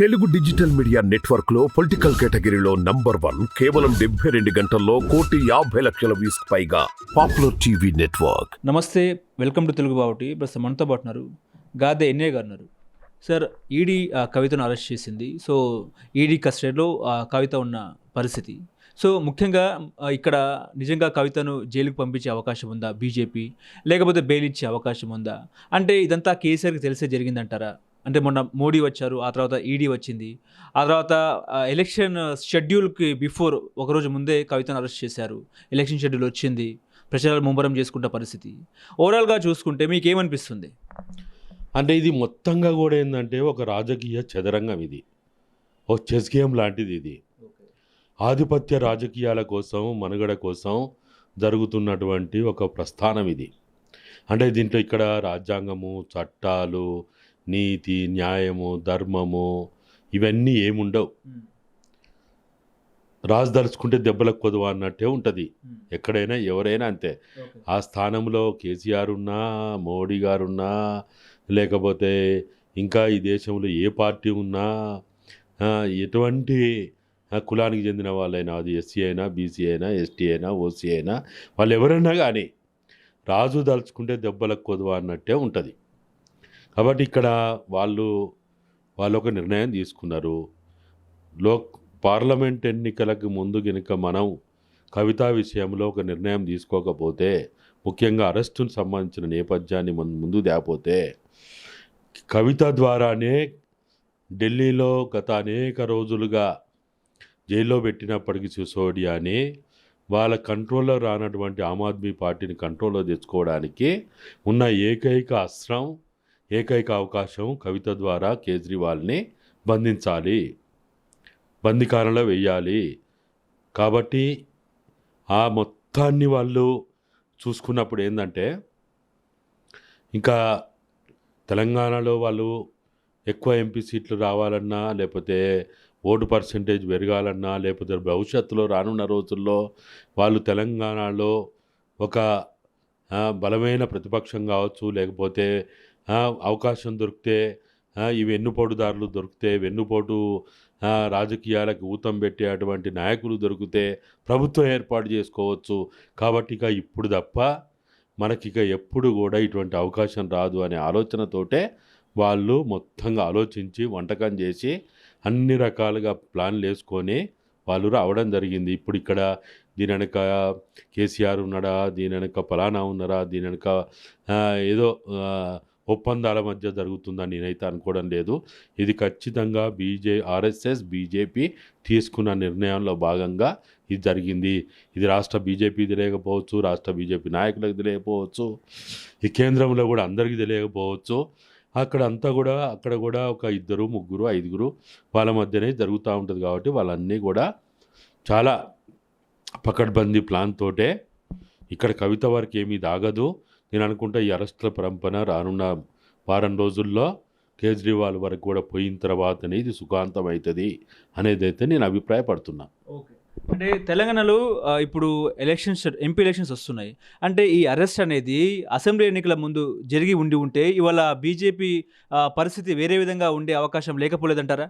Telugu digital media network లో political కేటగిరీలో number 1 కేవలం 72 గంటల్లో 1,50,00,000 వ్యూస్ పైగా పాపులర్ టీవీ నెట్వర్క్. నమస్తే, వెల్కమ్ టు తెలుగు బావుటి. ప్రస్తుతం మనతో పాటు ఉన్నారు గాదే ఎన్ఏ గారు ఉన్నారు. సార్, ఈడీ కవితను అరెస్ట్ చేసింది. సో ఈడీ కస్టడీలో కవిత ఉన్న పరిస్థితి. సో ముఖ్యంగా ఇక్కడ నిజంగా కవితను జైలుకు పంపించే అవకాశం ఉందా బీజేపీ, లేకపోతే బెయిల్ ఇచ్చే అవకాశం ఉందా? అంటే ఇదంతా కేసీఆర్కి తెలిసే జరిగిందంటారా? అంటే మొన్న మోడీ వచ్చారు, ఆ తర్వాత ఈడీ వచ్చింది, ఆ తర్వాత ఎలక్షన్ షెడ్యూల్కి బిఫోర్ ఒకరోజు ముందే కవితను అరెస్ట్ చేశారు. ఎలక్షన్ షెడ్యూల్ వచ్చింది, ప్రచారాలు ముమ్మరం చేసుకుంటే పరిస్థితి. ఓవరాల్గా చూసుకుంటే మీకు ఏమనిపిస్తుంది? అంటే ఇది మొత్తంగా కూడా ఏంటంటే ఒక రాజకీయ చదరంగం, ఇది ఒక చెస్ గేమ్ లాంటిది. ఇది ఆధిపత్య రాజకీయాల కోసం, మనుగడ కోసం జరుగుతున్నటువంటి ఒక ప్రస్థానం ఇది. అంటే దీంట్లో ఇక్కడ రాజ్యాంగము, చట్టాలు, నీతి, న్యాయము, ధర్మము ఇవన్నీ ఏముండవు. రాజు దలుచుకుంటే దెబ్బలకు కొదువా అన్నట్టే ఉంటుంది ఎక్కడైనా, ఎవరైనా అంతే. ఆ స్థానంలో కేసీఆర్ ఉన్నా, మోడీ గారు ఉన్నా, లేకపోతే ఇంకా ఈ దేశంలో ఏ పార్టీ ఉన్నా, ఎటువంటి కులానికి చెందిన వాళ్ళైనా, అది ఎస్సీ అయినా, బీసీ అయినా, ఎస్టీ అయినా, ఓసీ అయినా, వాళ్ళు ఎవరైనా కానీ రాజు దలుచుకుంటే దెబ్బలకు కొదువా అన్నట్టే ఉంటుంది. కాబట్టి ఇక్కడ వాళ్ళు ఒక నిర్ణయం తీసుకున్నారు. పార్లమెంట్ ఎన్నికలకు ముందు కనుక మనం కవిత విషయంలో ఒక నిర్ణయం తీసుకోకపోతే, ముఖ్యంగా అరెస్టుకు సంబంధించిన నేపథ్యాన్ని ముందు తేపోతే, కవిత ద్వారానే ఢిల్లీలో గత అనేక రోజులుగా జైల్లో పెట్టినప్పటికీ సిసోడియాని వాళ్ళ కంట్రోల్లో రానటువంటి ఆమ్ ఆద్మీ పార్టీని కంట్రోల్లో తెచ్చుకోవడానికి ఉన్న ఏకైక అస్త్రం, ఏకైక అవకాశం కవిత ద్వారా కేజ్రీవాల్ని బంధించాలి, బందీకారంలో వెయ్యాలి. కాబట్టి ఆ మొత్తాన్ని వాళ్ళు చూసుకున్నప్పుడు ఏంటంటే, ఇంకా తెలంగాణలో వాళ్ళు ఎక్కువ ఎంపీ సీట్లు రావాలన్నా, లేకపోతే ఓటు పర్సెంటేజ్ పెరగాలన్నా, లేకపోతే భవిష్యత్తులో రానున్న రోజుల్లో వాళ్ళు తెలంగాణలో ఒక బలమైన ప్రతిపక్షం కావచ్చు, లేకపోతే అవకాశం దొరికితే, ఈ వెన్నుపోటుదారులు దొరికితే, వెన్నుపోటు రాజకీయాలకు ఊతం పెట్టే అటువంటి నాయకులు దొరికితే ప్రభుత్వం ఏర్పాటు చేసుకోవచ్చు. కాబట్టి ఇక ఇప్పుడు తప్ప మనకిక ఎప్పుడు కూడా ఇటువంటి అవకాశం రాదు అనే ఆలోచనతోటే వాళ్ళు మొత్తంగా ఆలోచించి వంటకం చేసి అన్ని రకాలుగా ప్లాన్లు వేసుకొని వాళ్ళు రావడం జరిగింది. ఇప్పుడు ఇక్కడ దీని వెనక కేసీఆర్ ఉన్నాడా, దీని వెనక ఫలానా ఉన్నారా, దీని వెనక ఏదో ఒప్పందాల మధ్య జరుగుతుందని నేనైతే అనుకోవడం లేదు. ఇది ఖచ్చితంగా ఆర్ఎస్ఎస్ బీజేపీ తీసుకున్న నిర్ణయంలో భాగంగా ఇది జరిగింది. ఇది రాష్ట్ర బీజేపీ తెలియకపోవచ్చు, రాష్ట్ర బీజేపీ నాయకులకు తెలియకపోవచ్చు, ఈ కేంద్రంలో కూడా అందరికీ తెలియకపోవచ్చు. అక్కడ కూడా ఒక 2, 3, 5 వాళ్ళ మధ్యనే జరుగుతూ ఉంటుంది. కాబట్టి వాళ్ళన్నీ కూడా చాలా పకడ్బందీ ప్లాన్ తోటే ఇక్కడ కవిత వరకు ఏమీ దాగదు. నేను అనుకుంటా ఈ అరెస్టుల పరంపర రానున్న వారం రోజుల్లో కేజ్రీవాల్ వరకు కూడా పోయిన తర్వాతనే ఇది సుఖాంతం అవుతుంది అనేది అయితే నేను అభిప్రాయపడుతున్నా. ఓకే, అంటే తెలంగాణలో ఇప్పుడు ఎంపీ ఎలక్షన్స్ వస్తున్నాయి. అంటే ఈ అరెస్ట్ అనేది అసెంబ్లీ ఎన్నికల ముందు జరిగి ఉంటే ఇవాళ బీజేపీ పరిస్థితి వేరే విధంగా ఉండే అవకాశం లేకపోలేదంటారా?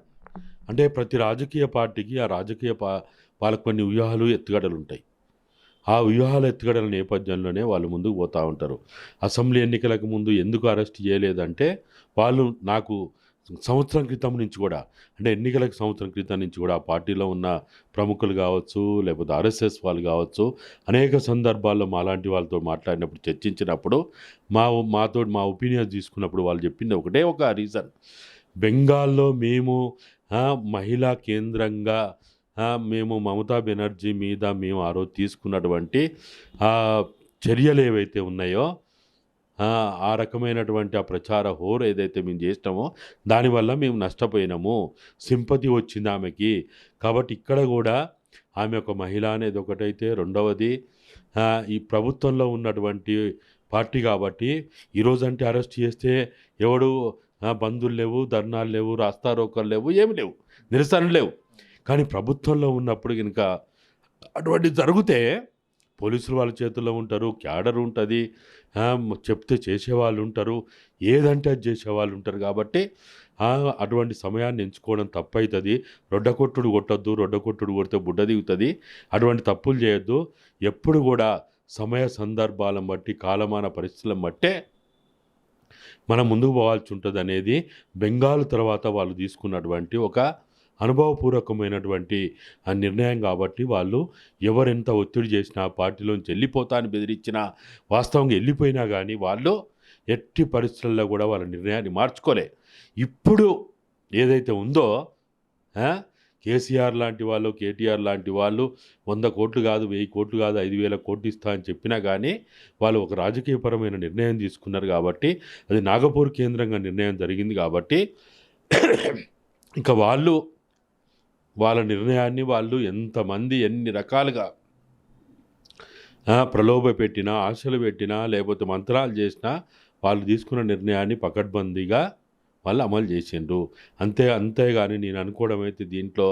అంటే ప్రతి రాజకీయ పార్టీకి ఆ రాజకీయ వాళ్ళకు కొన్ని వ్యూహాలు, ఎత్తుగడలు ఉంటాయి. ఆ వ్యూహాల ఎత్తుగడల నేపథ్యంలోనే వాళ్ళు ముందుకు పోతూ ఉంటారు. అసెంబ్లీ ఎన్నికలకు ముందు ఎందుకు అరెస్ట్ చేయలేదంటే, వాళ్ళు నాకు సంవత్సరం క్రితం నుంచి కూడా, అంటే ఎన్నికలకు సంవత్సరం క్రితం నుంచి కూడా ఆ పార్టీలో ఉన్న ప్రముఖులు కావచ్చు, లేకపోతే ఆర్ఎస్ఎస్ వాళ్ళు కావచ్చు, అనేక సందర్భాల్లో మాలాంటి వాళ్ళతో మాట్లాడినప్పుడు, చర్చించినప్పుడు, మా ఒపీనియన్ తీసుకున్నప్పుడు వాళ్ళు చెప్పింది ఒకటే ఒక రీజన్. బెంగాల్లో మేము మహిళా కేంద్రంగా మేము మమతా బెనర్జీ మీద మేము ఆ రోజు తీసుకున్నటువంటి చర్యలు ఏవైతే ఉన్నాయో, ఆ రకమైనటువంటి ఆ ప్రచార హోరు ఏదైతే మేము చేసినామో దానివల్ల మేము నష్టపోయినాము, సింపతి వచ్చింది ఆమెకి. కాబట్టి ఇక్కడ కూడా ఆమె ఒక మహిళ అనేది ఒకటైతే, రెండవది ఈ ప్రభుత్వంలో ఉన్నటువంటి పార్టీ కాబట్టి ఈరోజంటే అరెస్ట్ చేస్తే ఎవడు బంధువులు లేవు, ధర్నాలు లేవు, రాస్తారోకలు లేవు, ఏమి లేవు, నిరసనలు లేవు. కానీ ప్రభుత్వంలో ఉన్నప్పుడు కనుక అటువంటి జరిగితే పోలీసులు వాళ్ళ చేతుల్లో ఉంటారు, క్యాడర్ ఉంటుంది, చెప్తే చేసేవాళ్ళు ఉంటారు, ఏదంటే అది చేసేవాళ్ళు ఉంటారు. కాబట్టి అటువంటి సమయాన్ని ఎంచుకోవడం తప్పవుతుంది. రొడ్డకొట్టుడు కొట్టొద్దు, రొడ్డకొట్టుడు కొడితే బుడ్డ దిగుతుంది. అటువంటి తప్పులు చేయొద్దు. ఎప్పుడు కూడా సమయ సందర్భాలను బట్టి, కాలమాన పరిస్థితులను బట్టే మనం ముందుకు పోవాల్సి ఉంటుంది అనేది బెంగాల్ తర్వాత వాళ్ళు తీసుకున్నటువంటి ఒక అనుభవపూర్వకమైనటువంటి ఆ నిర్ణయం. కాబట్టి వాళ్ళు ఎవరెంత ఒత్తిడి చేసినా, పార్టీలోంచి వెళ్ళిపోతా అని బెదిరించినా, వాస్తవంగా వెళ్ళిపోయినా కానీ వాళ్ళు ఎట్టి పరిస్థితుల్లో కూడా వాళ్ళ నిర్ణయాన్ని మార్చుకోలే. ఇప్పుడు ఏదైతే ఉందో కేసీఆర్ లాంటి వాళ్ళు, కేటీఆర్ లాంటి వాళ్ళు 100 కోట్లు కాదు, 1000 కోట్లు కాదు, 5000 కోట్లు ఇస్తా అని చెప్పినా కానీ వాళ్ళు ఒక రాజకీయపరమైన నిర్ణయం తీసుకున్నారు. కాబట్టి అది నాగపూర్ కేంద్రంగా నిర్ణయం జరిగింది. కాబట్టి ఇక వాళ్ళు వాళ్ళ నిర్ణయాన్ని వాళ్ళు ఎంతమంది ఎన్ని రకాలుగా ప్రలోభ పెట్టినా, ఆశలు పెట్టినా, లేకపోతే మంత్రాలు చేసినా వాళ్ళు తీసుకున్న నిర్ణయాన్ని పకడ్బందీగా వాళ్ళు అమలు చేసిండ్రు. అంతేగాని నేను అనుకోవడం అయితే దీంట్లో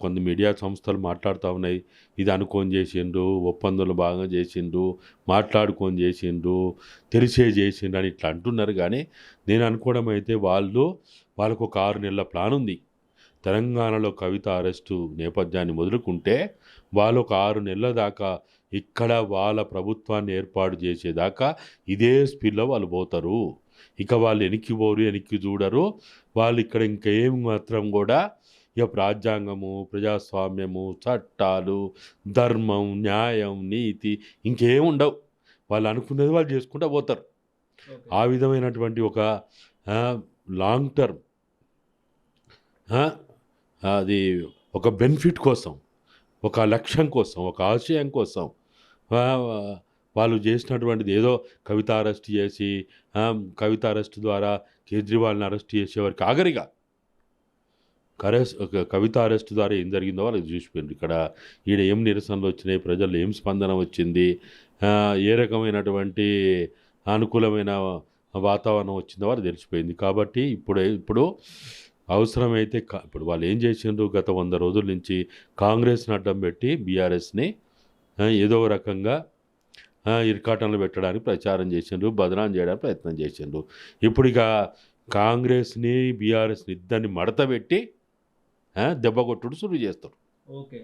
కొన్ని మీడియా సంస్థలు మాట్లాడుతూ ఉన్నాయి, ఇది అనుకోని చేసిండ్రు, ఒప్పందంలో భాగంగా చేసిండ్రు, మాట్లాడుకొని చేసిండ్రు, తెలిసే చేసిండ్రు అని ఇట్లా అంటున్నారు. కానీ నేను అనుకోవడం అయితే వాళ్ళకు ఒక 6 నెలల ప్లాన్ ఉంది. తెలంగాణలో కవిత అరెస్టు నేపథ్యాన్ని మొదలుకుంటే వాళ్ళు ఒక 6 నెలల దాకా ఇక్కడ వాళ్ళ ప్రభుత్వాన్ని ఏర్పాటు చేసేదాకా ఇదే స్పీడ్లో వాళ్ళు పోతారు. ఇక వాళ్ళు వెనక్కి చూడరు. వాళ్ళు ఇక్కడ ఇంకేం మాత్రం కూడా ఇక రాజ్యాంగము, ప్రజాస్వామ్యము, చట్టాలు, ధర్మం, న్యాయం, నీతి ఇంకేముండవు. వాళ్ళు అనుకునేది వాళ్ళు చేసుకుంటూ పోతారు. ఆ విధమైనటువంటి ఒక లాంగ్ టర్మ్ అది ఒక బెనిఫిట్ కోసం, ఒక లక్ష్యం కోసం, ఒక ఆశయం కోసం వాళ్ళు చేసినటువంటిది ఏదో కవిత అరెస్ట్ చేసి, కవిత అరెస్ట్ ద్వారా కేజ్రీవాల్ని అరెస్ట్ చేసేవారికి ఆఖరిగా కవిత అరెస్ట్ ద్వారా ఏం జరిగిందో వాళ్ళకి చూసిపోయింది. ఇక్కడ ఏం నిరసనలు వచ్చినాయి, ప్రజల్లో ఏం స్పందన వచ్చింది, ఏ రకమైనటువంటి అనుకూలమైన వాతావరణం వచ్చిందో వాళ్ళు తెలిసిపోయింది. కాబట్టి ఇప్పుడు అవసరమైతే ఇప్పుడు వాళ్ళు ఏం చేసిండ్రు, గత 100 రోజుల నుంచి కాంగ్రెస్ని అడ్డం పెట్టి బీఆర్ఎస్ని ఏదో రకంగా ఇరకాటంలో పెట్టడానికి ప్రచారం చేసిండ్రు, బదనాం చేయడానికి ప్రయత్నం చేసిండ్రు. ఇప్పుడు ఇక కాంగ్రెస్ని, బీఆర్ఎస్ని ఇద్దరిని మడత పెట్టి దెబ్బ కొట్టుడు సులువు చేస్తారు. ఓకే.